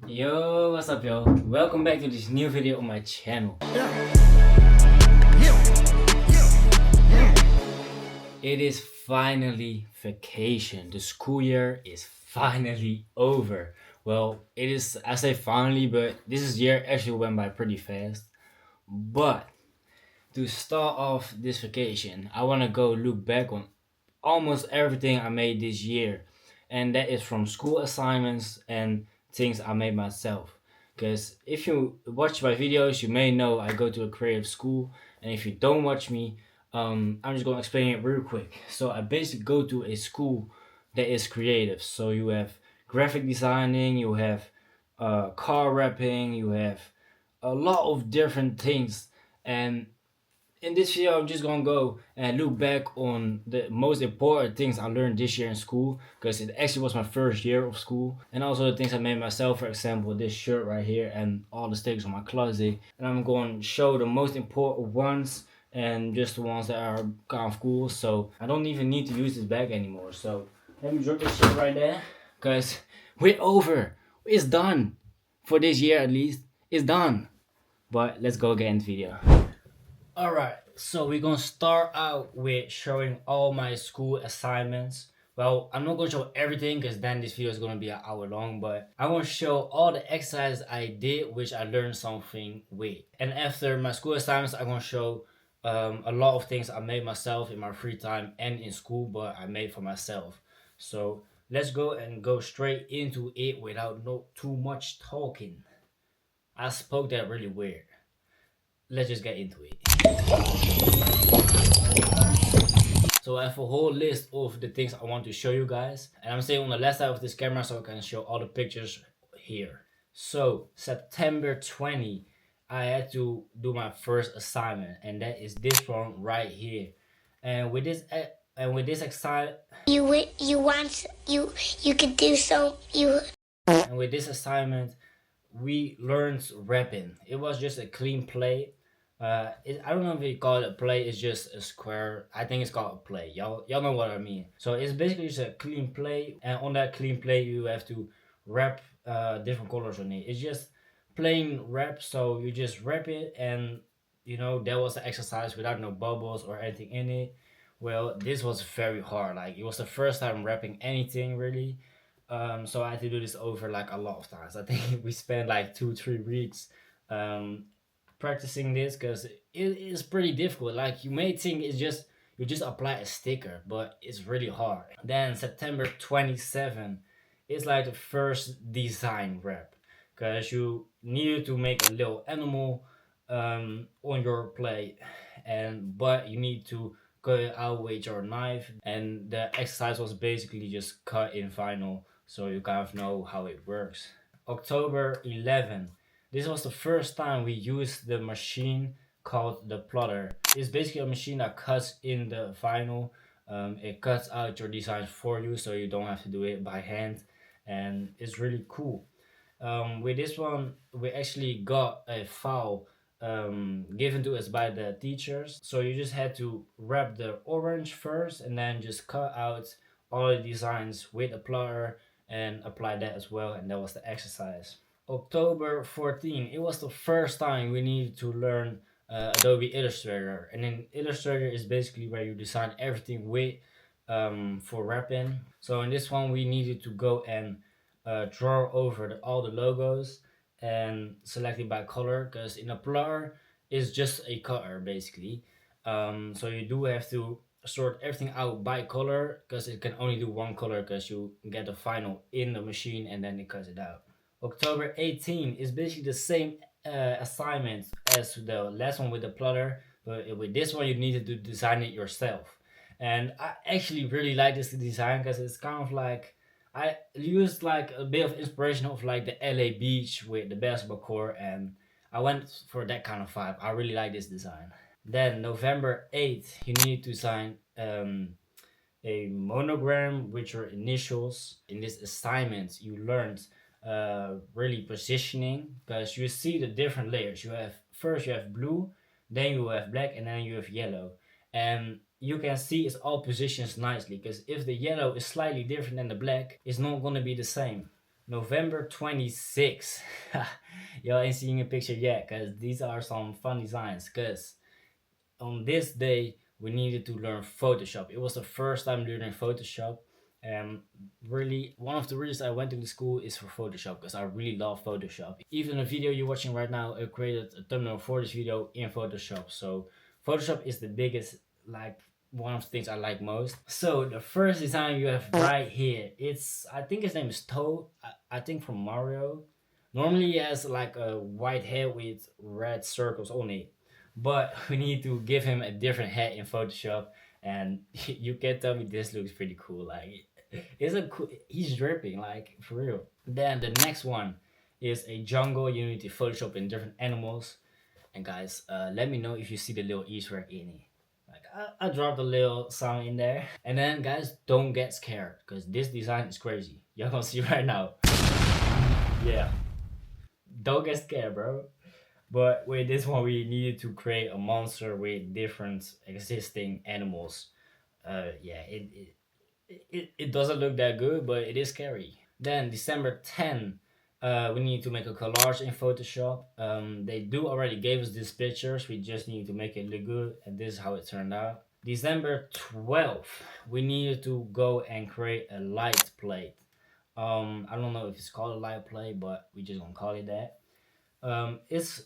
Yo, what's up y'all? Welcome back to this new video on my channel. It is finally vacation. The school year is finally over. Well, I say finally, but this year actually went by pretty fast. But to start off this vacation, I want to go look back on almost everything I made this year. And that is from school assignments and things I made myself. Because if you watch my videos, you may know I go to a creative school. And if you don't watch me, I'm just going to explain it real quick. So I basically go to a school that is creative. So you have graphic designing, you have car wrapping, you have a lot of different things. And in this video, I'm just gonna go and look back on the most important things I learned this year in school, because it actually was my first year of school, and also the things I made myself. For example, this shirt right here and all the stickers on my closet. And I'm going to show the most important ones and just the ones that are kind of cool. So I don't even need to use this bag anymore. So let me drop this shit right there, because we're over. It's done for this year at least. It's done. But let's go get into the video. Alright, so we're gonna start out with showing all my school assignments. Well, I'm not gonna show everything because then this video is gonna be an hour long, but I want to show all the exercises I did which I learned something with. And after my school assignments, I'm gonna show a lot of things I made myself in my free time and in school, but I made for myself. So let's go straight into it without too much talking. I spoke that really weird. Let's just get into it. So I have a whole list of the things I want to show you guys, and I'm staying on the left side of this camera so I can show all the pictures here. So September 20, I had to do my first assignment, and that is this one right here. And with this assignment, you could do so you. And with this assignment, we learned rapping. It was just a clean play. I don't know if you call it a play. It's just a square. I think it's called a play. Y'all know what I mean. So it's basically just a clean play, and on that clean play you have to wrap different colors on it. It's just plain rap. So you just wrap it, and that was the exercise without no bubbles or anything in it. Well, this was very hard. Like, it was the first time rapping anything really. So I had to do this over like a lot of times. I think we spent like 2-3 weeks practicing this, because it is pretty difficult. Like, you may think you just apply a sticker, but it's really hard. Then September 27 is like the first design rep, because you needed to make a little animal on your plate, but you need to cut it out with your knife, and the exercise was basically just cut in vinyl, so you kind of know how it works. October 11, this was the first time we used the machine called the plotter. It's basically a machine that cuts in the vinyl. It cuts out your designs for you, so you don't have to do it by hand, and it's really cool. With this one, we actually got a file given to us by the teachers. So you just had to wrap the orange first, and then just cut out all the designs with a plotter and apply that as well, and that was the exercise. October 14, it was the first time we needed to learn Adobe Illustrator. And then Illustrator is basically where you design everything with for wrapping. So in this one, we needed to go and draw over all the logos and select it by color, because in a plotter it's just a cutter basically. So you do have to sort everything out by color, because it can only do one color, because you get the final in the machine and then it cuts it out. October 18 is basically the same assignment as the last one with the plotter, but with this one you needed to design it yourself. And I actually really like this design, because it's kind of like, I used like a bit of inspiration of like the LA beach with the basketball court, and I went for that kind of vibe. I really like this design. Then November 8th, you need to design a monogram with your initials. In this assignment, you learned really positioning, because you see the different layers. You have blue, then you have black, and then you have yellow. And you can see it's all positions nicely, because if the yellow is slightly different than the black, it's not going to be the same. November 26th. Y'all ain't seeing a picture yet because these are some fun designs. Because on this day, we needed to learn Photoshop. It was the first time learning Photoshop. And really, one of the reasons I went to the school is for Photoshop because I really love Photoshop. Even the video you're watching right now, I created a thumbnail for this video in Photoshop. So Photoshop is the biggest, like, one of the things I like most. So the first design you have right here, it's, I think his name is Toad. I think from Mario. Normally he has like a white head with red circles on it, but we need to give him a different head in Photoshop. And you can tell me this looks pretty cool. Like, it's a cool, he's dripping, like, for real. Then the next one is a jungle. You need to Photoshop in different animals. And guys, let me know if you see the little Easter egg in it. Like, I dropped a little song in there. And then guys, don't get scared because this design is crazy. Y'all gonna see right now. Yeah, don't get scared, bro. But with this one, we needed to create a monster with different existing animals. Yeah, it doesn't look that good, but it is scary. Then December 10, we need to make a collage in Photoshop. They do already gave us these pictures. We just need to make it look good, and this is how it turned out. December 12th, we needed to go and create a light plate. I don't know if it's called a light plate, but we just gonna call it that. It's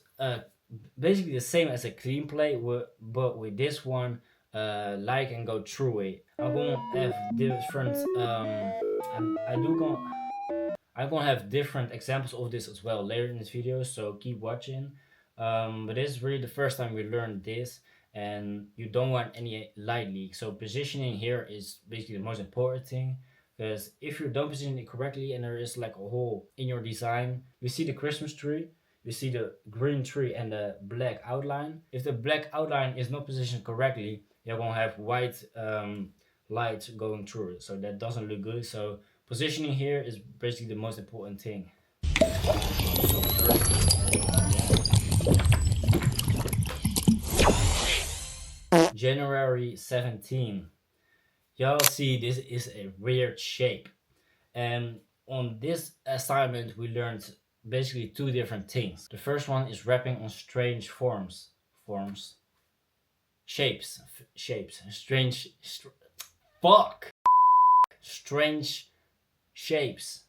basically the same as a clean plate, but with this one, light can go through it. I'm gonna have different. I do gonna. I'm gonna have different examples of this as well later in this video, so keep watching. But this is really the first time we learned this, and you don't want any light leak. So positioning here is basically the most important thing, because if you don't position it correctly and there is like a hole in your design, you see the Christmas tree, you see the green tree and the black outline. If the black outline is not positioned correctly, you're gonna have white light going through it, so that doesn't look good. So positioning here is basically the most important thing. January 17. Y'all see this is a weird shape. And on this assignment we learned basically two different things. The first one is wrapping on strange forms. Shapes. Strange shapes.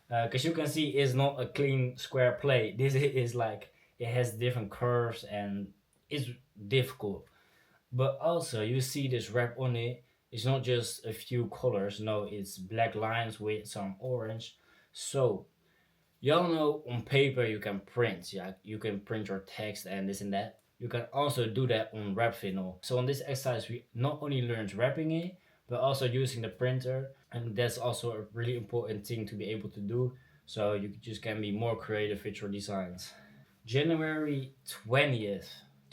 Because you can see it's not a clean square plate. This is like, it has different curves and it's difficult. But also you see this wrap on it, it's not just a few colors, no, it's black lines with some orange. So y'all know on paper you can print, yeah, you can print your text and this and that. You can also do that on wrap vinyl. So on this exercise we not only learned wrapping it, but also using the printer, and that's also a really important thing to be able to do, so you just can be more creative with your designs. January 20th,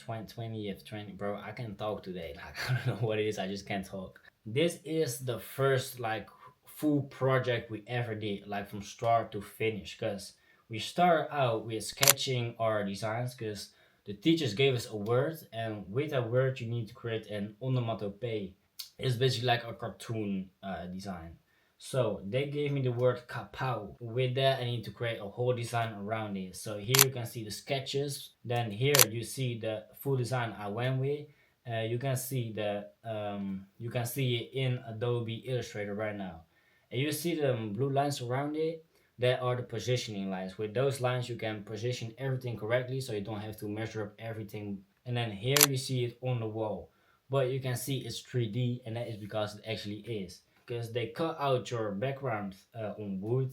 20, bro, I can't talk today. Like, I don't know what it is, I just can't talk. This is the first like full project we ever did, like from start to finish, because we started out with sketching our designs, because the teachers gave us a word, and with that word you need to create an onomatopoeia. It's basically like a cartoon design. So they gave me the word kapow. With that I need to create a whole design around it. So here you can see the sketches. Then here you see the full design I went with. You can see it in Adobe Illustrator right now. And you see the blue lines around it. That are the positioning lines. With those lines you can position everything correctly, so you don't have to measure up everything. And then here you see it on the wall, but you can see it's 3D, and that is because it actually is. Because they cut out your background on wood.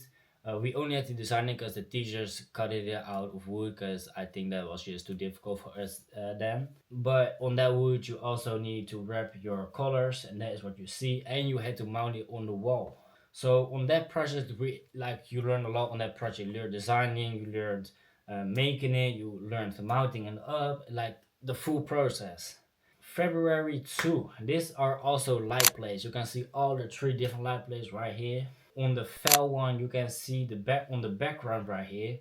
We only had to design it because the teachers cut it out of wood, because I think that was just too difficult for us then. But on that wood you also need to wrap your colors, and that is what you see, and you had to mount it on the wall. So on that project, you learned a lot on that project. You learned designing, you learned making it, you learned mounting it up, like the full process. February 2. These are also light plates. You can see all the three different light plates right here. On the fell one, you can see the back on the background right here.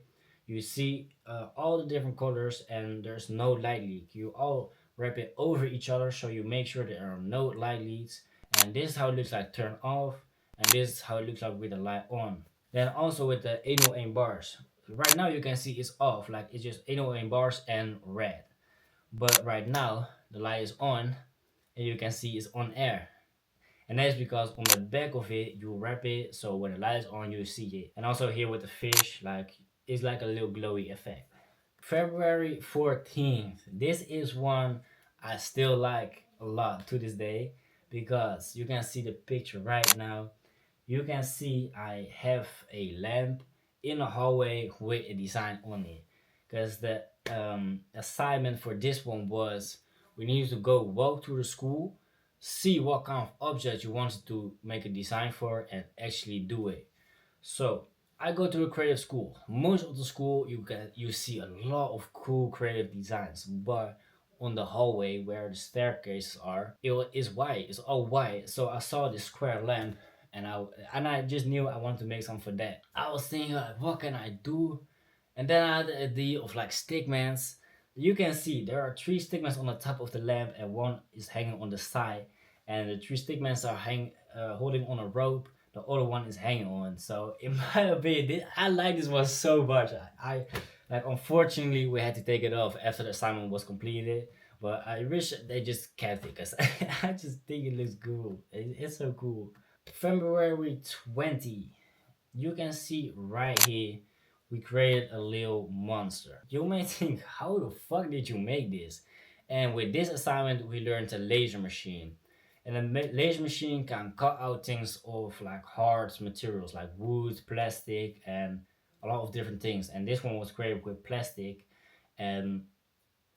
You see all the different colors, and there's no light leak. You all wrap it over each other, so you make sure there are no light leaks. And this is how it looks like turned off, and this is how it looks like with the light on. Then also with the 808 bars. Right now you can see it's off, like it's just 808 bars and red. But right now the light is on and you can see it's on air. And that's because on the back of it you wrap it so when the light is on you see it. And also here with the fish, like it's like a little glowy effect. February 14th. This is one I still like a lot to this day because you can see the picture right now. You can see I have a lamp in a hallway with a design on it. Because the assignment for this one was we needed to go walk through the school, see what kind of object you wanted to make a design for, and actually do it. So I go to a creative school. Most of the school you see a lot of cool creative designs, but on the hallway where the staircases are, is white. It's all white. So I saw this square lamp, and I just knew I wanted to make something for that. I was thinking like, what can I do? And then I had the idea of like stickmans. You can see there are three stickmans on the top of the lamp, and one is hanging on the side, and the three stickmans are holding on a rope. The other one is hanging on. So in my opinion, I like this one so much. I like unfortunately we had to take it off after the assignment was completed. But I wish they just kept it because I just think it looks cool. It's so cool. February 20. You can see right here we created a little monster. You may think, how the fuck did you make this? And with this assignment, we learned a laser machine. And a laser machine can cut out things of like hard materials like wood, plastic, and a lot of different things. And this one was created with plastic, and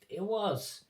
it was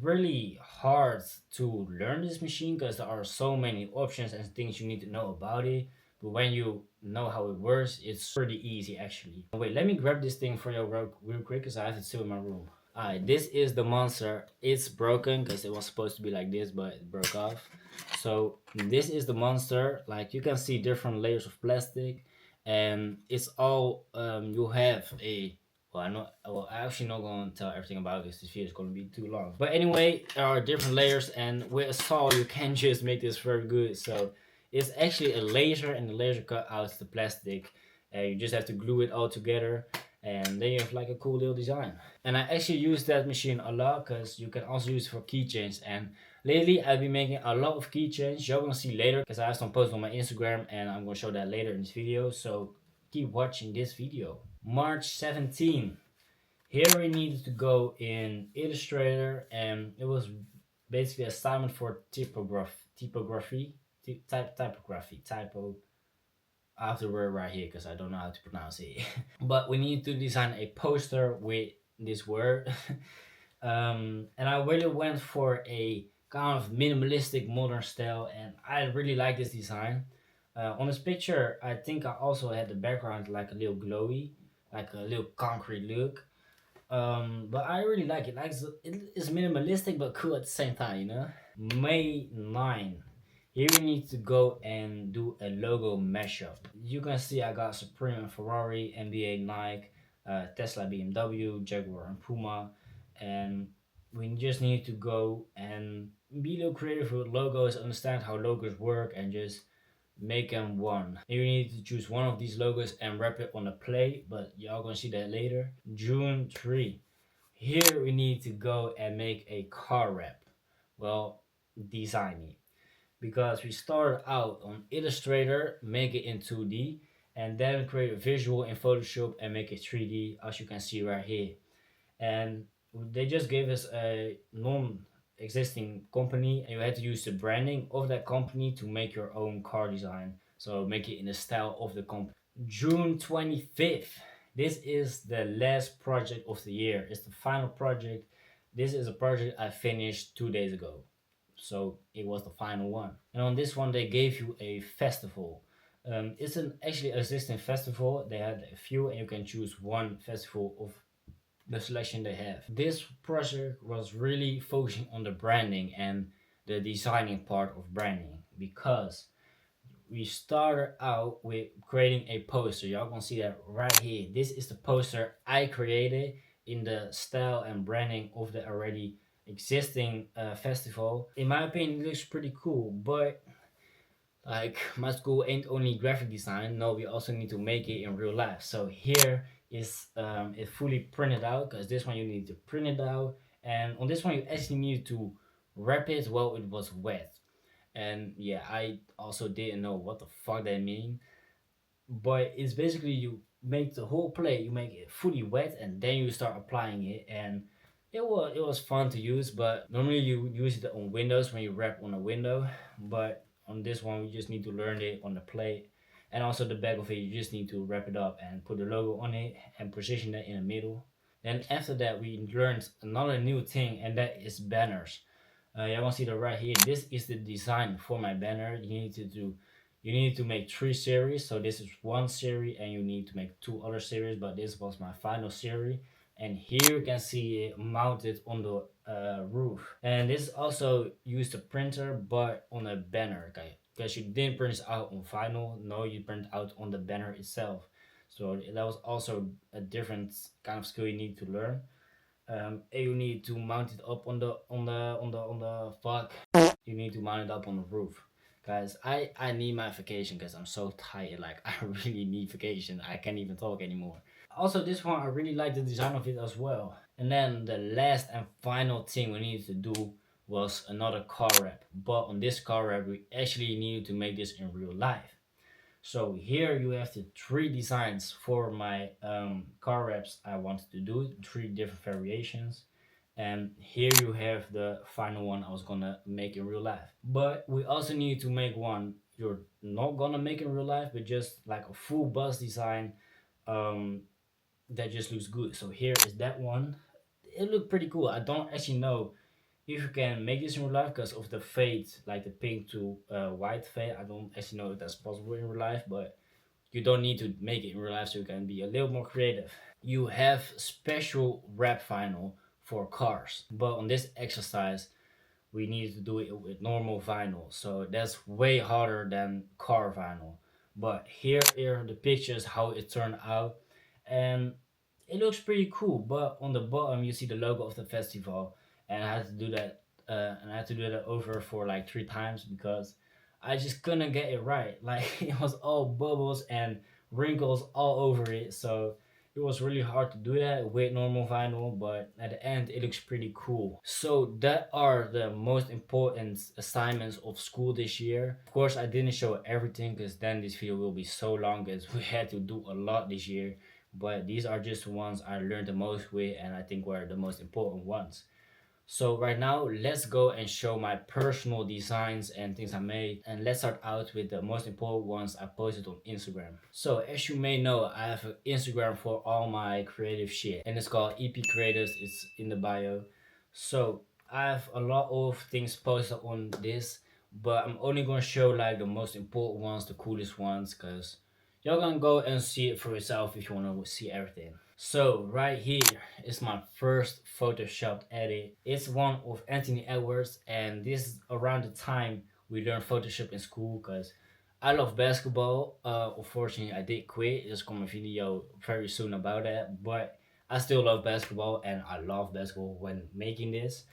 really hard to learn this machine because there are so many options and things you need to know about it. But when you know how it works, it's pretty easy actually. Wait, let me grab this thing for you real quick because I have it still in my room. Alright, this is the monster. It's broken because it was supposed to be like this, but it broke off. So this is the monster. Like you can see different layers of plastic, and it's all you have a well, I'm actually not going to tell everything about this. This video is going to be too long. But anyway, there are different layers, and with a saw, you can just make this very good. So it's actually a laser, and the laser cut out the plastic. And you just have to glue it all together, and then you have like a cool little design. And I actually use that machine a lot because you can also use it for keychains. And lately, I've been making a lot of keychains. You're going to see later because I have some posts on my Instagram, and I'm going to show that later in this video. So keep watching this video. March 17. Here we needed to go in Illustrator, and it was basically assignment for typo. I have the word right here because I don't know how to pronounce it. But we need to design a poster with this word. And I really went for a kind of minimalistic modern style, and I really like this design. On this picture, I think I also had the background like a little glowy, like a little concrete look. But I really like it. Like it is minimalistic but cool at the same time, you know. May 9. Here we need to go and do a logo mashup. You can see I got Supreme and Ferrari, NBA, Nike, Tesla, BMW, Jaguar, and Puma, and we just need to go and be a little creative with logos, understand how logos work, and just make them one. You need to choose one of these logos and wrap it on a plate, but y'all gonna see that later. June 3. Here we need to go and make a car wrap. Well, design it. Because we started out on Illustrator, make it in 2D, and then create a visual in Photoshop and make it 3D, as you can see right here. And they just gave us a non-existing company, and you had to use the branding of that company to make your own car design. So make it in the style of the company. June 25th. This is the last project of the year. It's the final project. This is a project I finished 2 days ago. So it was the final one. And on this one, they gave you a festival. It's an actually existing festival. They had a few, and you can choose one festival of the selection they have. This project was really focusing on the branding and the designing part of branding because we started out with creating a poster. Y'all gonna see that right here. This is the poster I created in the style and branding of the already existing festival. In my opinion, it looks pretty cool, but Like my school ain't only graphic design. No, we also need to make it in real life. So here is it fully printed out because this one you need to print it out, and on this one you actually need to wrap it while it was wet. And yeah, I also didn't know what the fuck that mean, but it's basically you make the whole plate, you make it fully wet, and then you start applying it. And it was fun to use, but normally you use it on windows when you wrap on a window, but on this one we just need to learn it on the plate. And also the back of it, you just need to wrap it up and put the logo on it and position it in the middle. Then after that we learned another new thing, and that is banners. You can see that right here. This is the design for my banner. You need to make 3 series. So this is one series, and you need to make 2 other series. But this was my final series, and here you can see it mounted on the roof. And this also used a printer, but on a banner, okay? Because you didn't print it out on vinyl. No, you print out on the banner itself. So that was also a different kind of skill you need to learn. And you need to mount it up on the fuck. You need to mount it up on the roof. Guys, I need my vacation because I'm so tired. Like I really need vacation. I can't even talk anymore. Also, this one I really like the design of it as well. And then the last and final thing we needed to do was another car wrap. But on this car wrap, we actually needed to make this in real life. So here you have the 3 designs for my car wraps I wanted to do, 3 different variations. And here you have the final one I was gonna make in real life. But we also need to make one you're not gonna make in real life, but just like a full bus design um, that just looks good. So here is that one. It looked pretty cool. I don't actually know if you can make this in real life because of the fade, like the pink to white fade. I don't actually know if that's possible in real life, but you don't need to make it in real life, so you can be a little more creative. You have special wrap vinyl for cars, but on this exercise we needed to do it with normal vinyl, so that's way harder than car vinyl. But here are the pictures how it turned out, and it looks pretty cool. But on the bottom you see the logo of the festival, and I had to do that and I had to do that over for like 3 times because I just couldn't get it right. Like it was all bubbles and wrinkles all over it, so it was really hard to do that with normal vinyl, but at the end it looks pretty cool. So that are the most important assignments of school this year. Of course I didn't show everything because then this video will be so long because we had to do a lot this year. But these are just the ones I learned the most with and I think were the most important ones. So right now, let's go and show my personal designs and things I made. And let's start out with the most important ones I posted on Instagram. So as you may know, I have an Instagram for all my creative shit. And it's called EP Creators. It's in the bio. So I have a lot of things posted on this. But I'm only going to show like the most important ones, the coolest ones. Because y'all gonna go and see it for yourself if you want to see everything. So right here is my first Photoshop edit. It's one of Anthony Edwards, and this is around the time we learned Photoshop in school because I love basketball. Unfortunately, I did quit. There's gonna be a video very soon about that, but I still love basketball, and I love basketball when making this.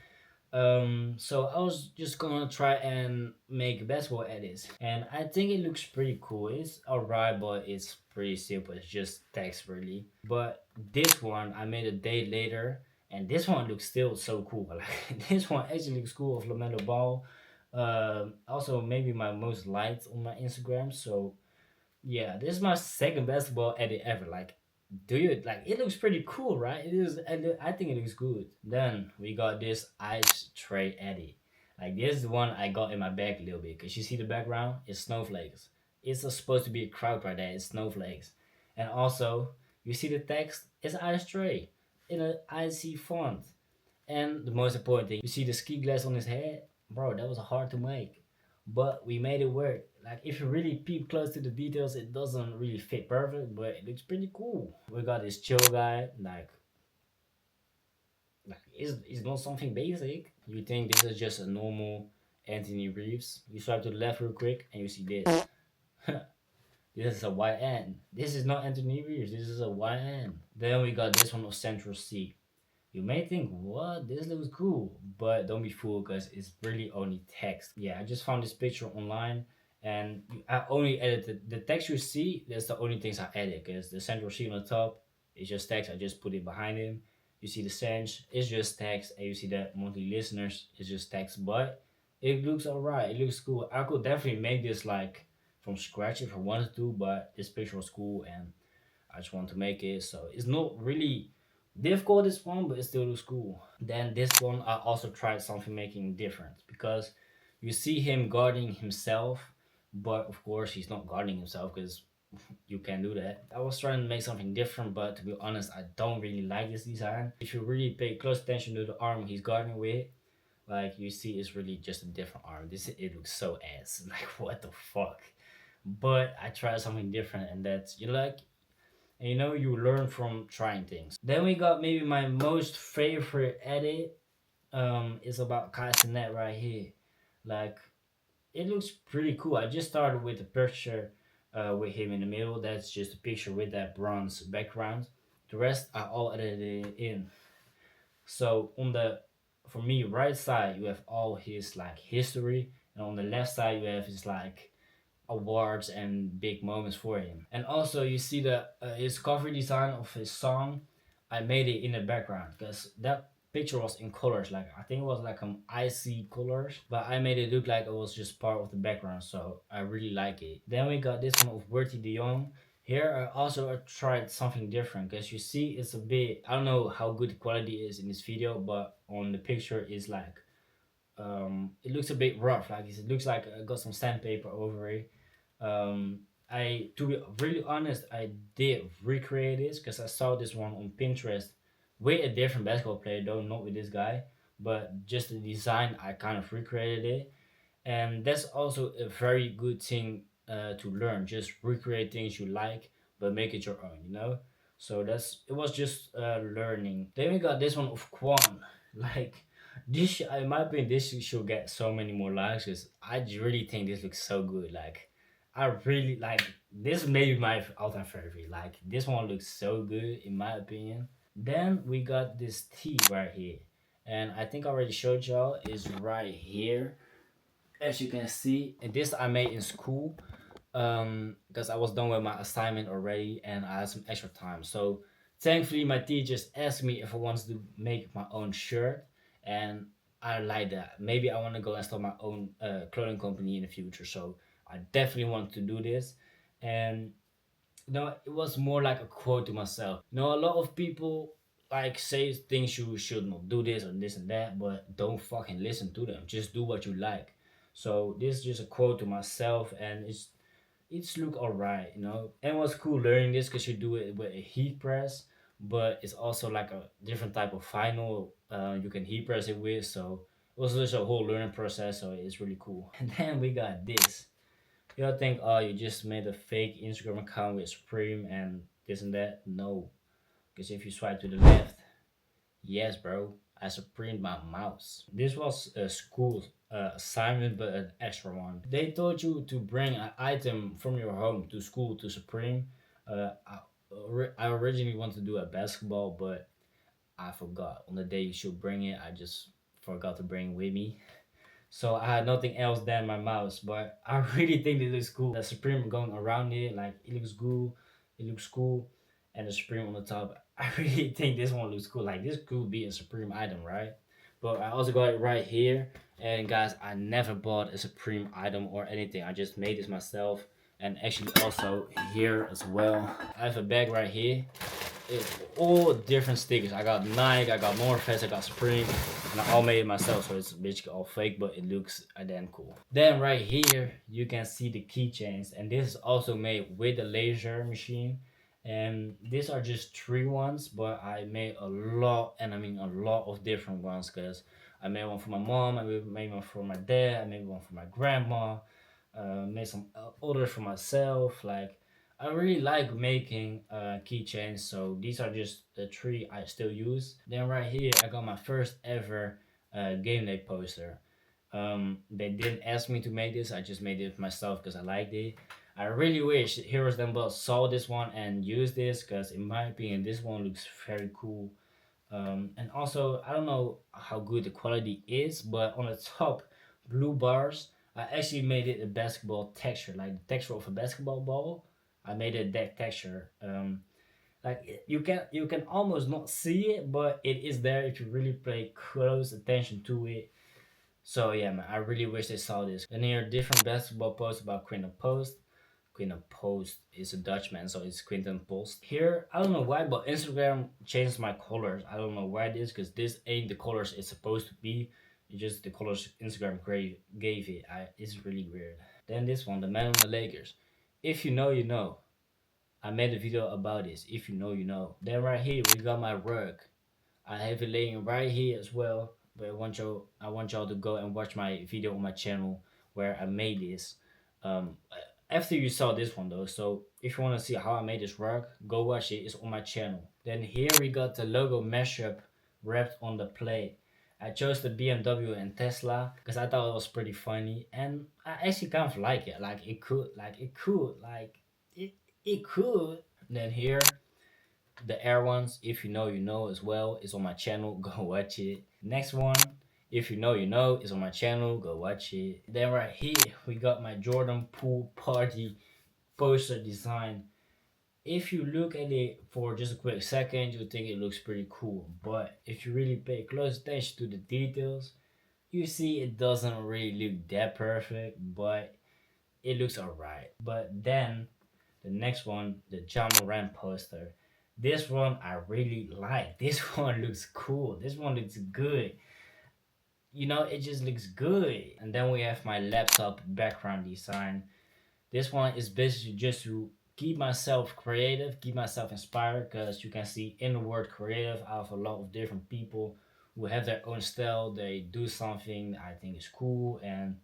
So I was just gonna try and make basketball edits, and I think it looks pretty cool. It's alright, but it's pretty simple. It's just text really. But this one I made a day later, and this one looks still so cool. Like this one actually looks cool of Lamelo Ball. Also maybe my most liked on my Instagram. So yeah, this is my second basketball edit ever. Like, do you like? It looks pretty cool, right? It is. I think it looks good. Then we got this ice tray edit. Like this is the one I got in my bag a little bit. Cause you see the background, it's snowflakes. It's supposed to be a crowd right there. It's snowflakes, and also you see the text. It's ice tray in an icy font. And the most important thing, you see the ski glass on his head, bro. That was hard to make, but we made it work. Like if you really peep close to the details, it doesn't really fit perfect, but it looks pretty cool. We got this chill guy, like it's not something basic. You think this is just a normal Anthony Reeves? You swipe to the left real quick, and you see this. This is a YN. This is not Anthony Reeves. This is a YN. Then we got this one of Central C. You may think, what? This looks cool, but don't be fooled because it's really only text. Yeah, I just found this picture online And I only edited the text you see. That's the only things I edit, because the central sheet on the top is just text. I just put it behind him. You see the Sench, it's just text, and you see the monthly listeners, it's just text. But it looks alright. It looks cool. I could definitely make this like from scratch if I wanted to, but this picture was cool, and I just want to make it. So it's not really difficult, this one, but it still looks cool. Then this one I also tried something making different, because you see him guarding himself, but of course he's not guarding himself, because you can do that. I was trying to make something different, but to be honest, I don't really like this design. If you really pay close attention to the arm he's guarding with, like you see, it's really just a different arm. This it looks so ass. Like what the fuck? But I tried something different, and that's you like, and you learn from trying things. Then we got maybe my most favorite edit. Is about Kaisenet right here. Like it looks pretty cool. I just started with a picture with him in the middle. That's just a picture with that bronze background. The rest I all edited in. So on the, for me, right side you have all his like history, and on the left side you have his like awards and big moments for him. And also you see the his cover design of his song. I made it in the background because that picture was in colors. Like I think it was like icy colors, but I made it look like it was just part of the background. So I really like it. Then we got this one of Bertie de Jong. Here I also tried something different, because you see it's a bit, I don't know how good the quality is in this video, but on the picture it's like it looks a bit rough. Like it looks like I got some sandpaper over it. I, to be really honest, I did recreate this because I saw this one on Pinterest with a different basketball player, though not with this guy, but just the design. I kind of recreated it, and that's also a very good thing to learn. Just recreate things you like, but make it your own. So that's it was just learning. Then we got this one of Quan. Like this, in my opinion, this should get so many more likes because I really think this looks so good. Like I really like this. Maybe my all-time favorite. Like this one looks so good in my opinion. Then we got this T right here, and I think I already showed y'all is right here, as you can see. And this I made in school because I was done with my assignment already and I had some extra time. So thankfully my teachers asked me if I wanted to make my own shirt, and I like that. Maybe I want to go and start my own clothing company in the future. So I definitely want to do this. And it was more like a quote to myself. A lot of people like say things you should not do this or this and that, but don't fucking listen to them. Just do what you like. So this is just a quote to myself, and it's look alright. And it was cool learning this because you do it with a heat press, but it's also like a different type of vinyl you can heat press it with. So it was just a whole learning process. So it's really cool. And then we got this. You'll think, oh, you just made a fake Instagram account with Supreme and this and that. No, because if you swipe to the left, yes, bro, I Supremed my mouse. This was a school assignment, but an extra one. They told you to bring an item from your home to school to Supreme. I originally wanted to do a basketball, but I forgot. On the day you should bring it, I just forgot to bring with me. So I had nothing else than my mouse, but I really think it looks cool. The Supreme going around it, like it looks cool. It looks cool, and the Supreme on the top. I really think this one looks cool. Like this could be a Supreme item, right? But I also got it right here. And guys, I never bought a Supreme item or anything. I just made this myself, and actually also here as well. I have a bag right here. It's all different stickers. I got Nike, I got North Face, I got Supreme, and I all made it myself, so it's basically all fake, but it looks damn cool. Then right here, you can see the keychains, and this is also made with the laser machine. And these are just three ones, but I made a lot, and I mean a lot of different ones, because I made one for my mom, I made one for my dad, I made one for my grandma, made some others for myself. Like I really like making keychains, so these are just the three I still use. Then right here, I got my first ever game day poster. They didn't ask me to make this, I just made it myself because I liked it. I really wish Heroes Then Boss saw this one and used this, because in my opinion, this one looks very cool. And also, I don't know how good the quality is, but on the top blue bars, I actually made it a basketball texture, like the texture of a basketball ball. I made it that texture. Like you can almost not see it, but it is there if you really pay close attention to it. So yeah, man, I really wish they saw this. Then here are different basketball posts about Quinten Post. Quinten Post is a Dutchman, so it's Quinten Post. Here, I don't know why, but Instagram changed my colors. I don't know why it is, because this ain't the colors it's supposed to be. It's just the colors Instagram gave it. It's really weird. Then this one, the man on the Lakers. If you know, you know. I made a video about this. If you know, you know. Then right here, we got my rug. I have it laying right here as well. But I want y'all to go and watch my video on my channel where I made this. Um, After you saw this one though, so if you want to see how I made this rug, go watch it. It's on my channel. Then here we got the logo mashup wrapped on the plate. I chose the BMW and Tesla because I thought it was pretty funny, and I actually kind of like it. Like it could. Then here the air ones, if you know, you know as well, is on my channel. Go watch it. Next one, if you know, you know, is on my channel. Go watch it. Then right here, we got my Jordan pool party poster design. If you look at it for just a quick second, you think it looks pretty cool. But if you really pay close attention to the details, you see it doesn't really look that perfect, but it looks alright. But then the next one, the John Moran poster. This one I really like. This one looks cool. This one looks good. It just looks good. And then we have my laptop background design. This one is basically just to keep myself creative, keep myself inspired, because you can see in the word creative, I have a lot of different people who have their own style. They do something I think is cool, and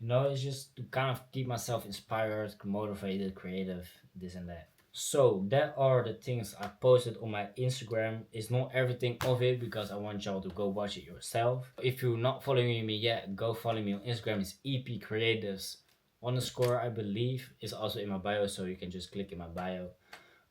it's just to kind of keep myself inspired, motivated, creative, this and that. So that are the things I posted on my Instagram. It's not everything of it because I want y'all to go watch it yourself. If you're not following me yet, go follow me on Instagram. It's EP Creatives _ I believe. It's also in my bio, so you can just click in my bio.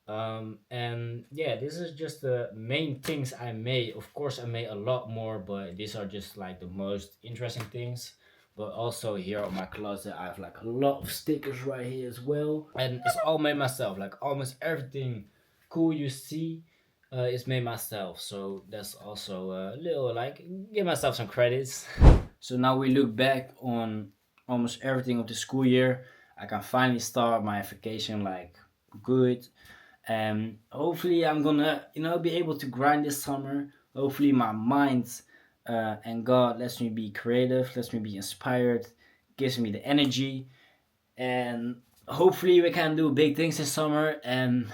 And yeah, this is just the main things I made. Of course I made a lot more, but these are just like the most interesting things. But also here on my closet I have like a lot of stickers right here as well, and it's all made myself. Like almost everything cool you see is made myself, so that's also a little like give myself some credits. So now we look back on almost everything of the school year. I can finally start my vacation like good, and hopefully I'm gonna be able to grind this summer. Hopefully my mind and God lets me be creative, lets me be inspired, gives me the energy, and hopefully we can do big things this summer. And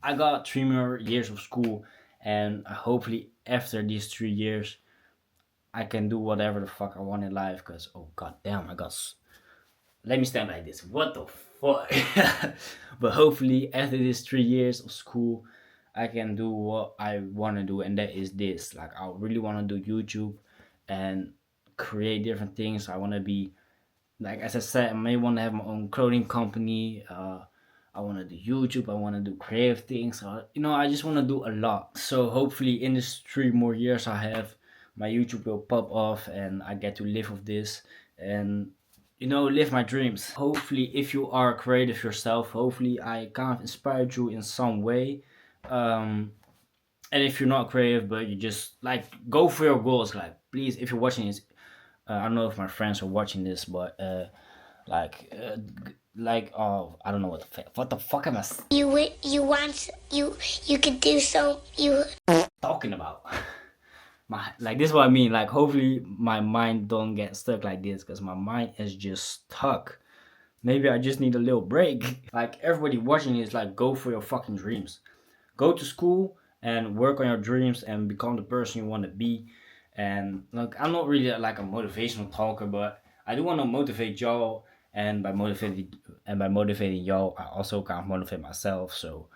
I got 3 more years of school, and hopefully after these 3 years I can do whatever the fuck I want in life. Because oh god damn, let me stand like this. What the fuck? But hopefully after these 3 years of school, I can do what I want to do, and that is this. Like I really want to do YouTube and create different things. I want to be like, as I said, I may want to have my own clothing company. I want to do YouTube. I want to do creative things. I just want to do a lot. So hopefully in this 3 more years I have, my YouTube will pop off and I get to live with this and live my dreams. Hopefully if you are creative yourself, hopefully I kind of inspired you in some way. And if you're not creative but you just like go for your goals, like please, if you're watching this, I don't know if my friends are watching this, but oh, I don't know what the fuck am I you could do so you talking about. This is what I mean. Like hopefully my mind don't get stuck like this, because my mind is just stuck. Maybe I just need a little break. Like everybody watching is like, go for your fucking dreams. Go to school and work on your dreams and become the person you want to be. And look, I'm not really like a motivational talker, but I do want to motivate y'all. And by motivating y'all, I also kind of motivate myself. So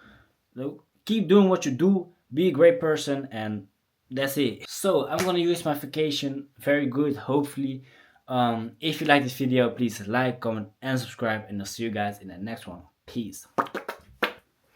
look, keep doing what you do. Be a great person, and that's it. So I'm gonna use my vacation very good, hopefully. If you like this video, please like, comment, and subscribe, and I'll see you guys in the next one. Peace.